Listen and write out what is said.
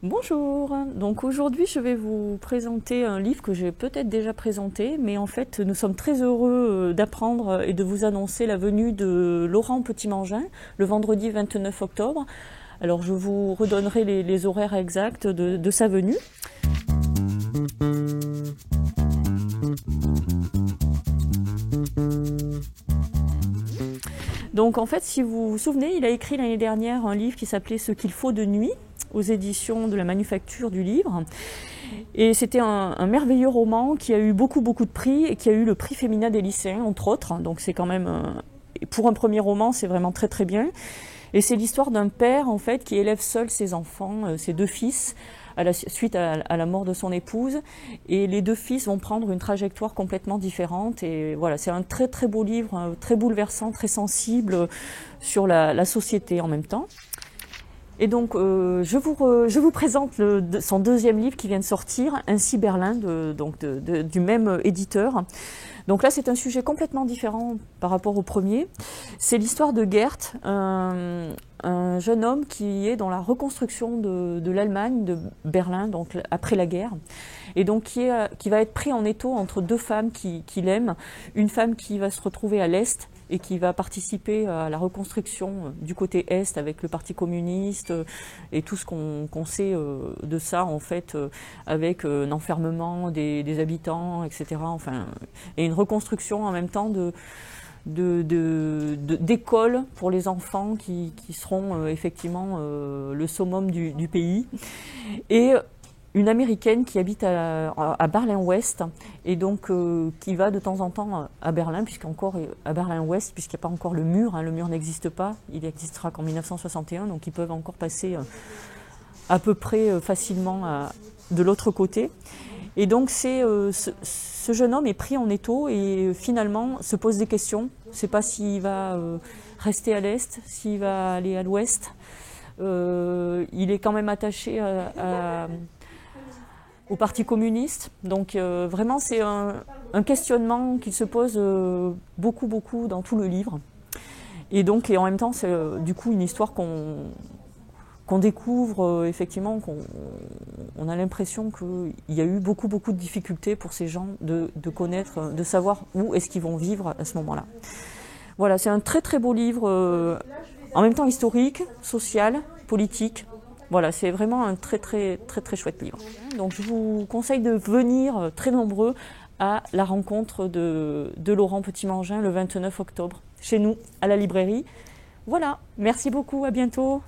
Bonjour, donc aujourd'hui je vais vous présenter un livre que j'ai peut-être déjà présenté, mais en fait nous sommes très heureux d'apprendre et de vous annoncer la venue de Laurent Petit-Mangin le vendredi 29 octobre. Alors je vous redonnerai les horaires exacts de sa venue. Donc en fait, si vous vous souvenez, il a écrit l'année dernière un livre qui s'appelait Ce qu'il faut de nuit, aux éditions de la Manufacture du Livre. Et c'était un merveilleux roman qui a eu beaucoup de prix et qui a eu le prix féminin des lycéens, entre autres. Donc c'est quand même, pour un premier roman, c'est vraiment très bien. Et c'est l'histoire d'un père en fait qui élève seul ses enfants, ses deux fils, suite à la mort de son épouse. Et les deux fils vont prendre une trajectoire complètement différente. Et voilà, c'est un très beau livre, très bouleversant, très sensible sur la société en même temps. Et donc, je vous présente son deuxième livre qui vient de sortir, Ainsi Berlin, du même éditeur. Donc là, c'est un sujet complètement différent par rapport au premier. C'est l'histoire de Gert, un jeune homme qui est dans la reconstruction de l'Allemagne, de Berlin, donc après la guerre, et donc qui va être pris en étau entre deux femmes qu'il aime, une femme qui va se retrouver à l'Est et qui va participer à la reconstruction du côté Est avec le Parti communiste et tout ce qu'on sait de ça, en fait, avec un enfermement des habitants, etc. Enfin, et une reconstruction en même temps d'écoles pour les enfants qui seront effectivement le summum du pays. Et une américaine qui habite à Berlin-Ouest et donc qui va de temps en temps à Berlin, puisqu'encore à Berlin-Ouest, puisqu'il n'y a pas encore le mur n'existe pas, il n'existera qu'en 1961, donc ils peuvent encore passer à peu près facilement de l'autre côté. Et donc ce jeune homme est pris en étau et finalement se pose des questions. Il ne sait pas s'il va rester à l'Est, s'il va aller à l'Ouest. Il est quand même attaché au Parti communiste. Donc vraiment c'est un questionnement qui se pose beaucoup dans tout le livre. Et donc en même temps c'est du coup une histoire qu'on découvre effectivement, qu'on a l'impression qu'il y a eu beaucoup de difficultés pour ces gens de connaître, de savoir où est-ce qu'ils vont vivre à ce moment-là. Voilà, c'est un très beau livre, en même temps historique, social, politique. Voilà, c'est vraiment un très chouette livre. Donc je vous conseille de venir très nombreux à la rencontre de Laurent Petit-Mangin le 29 octobre, chez nous, à la librairie. Voilà, merci beaucoup, à bientôt.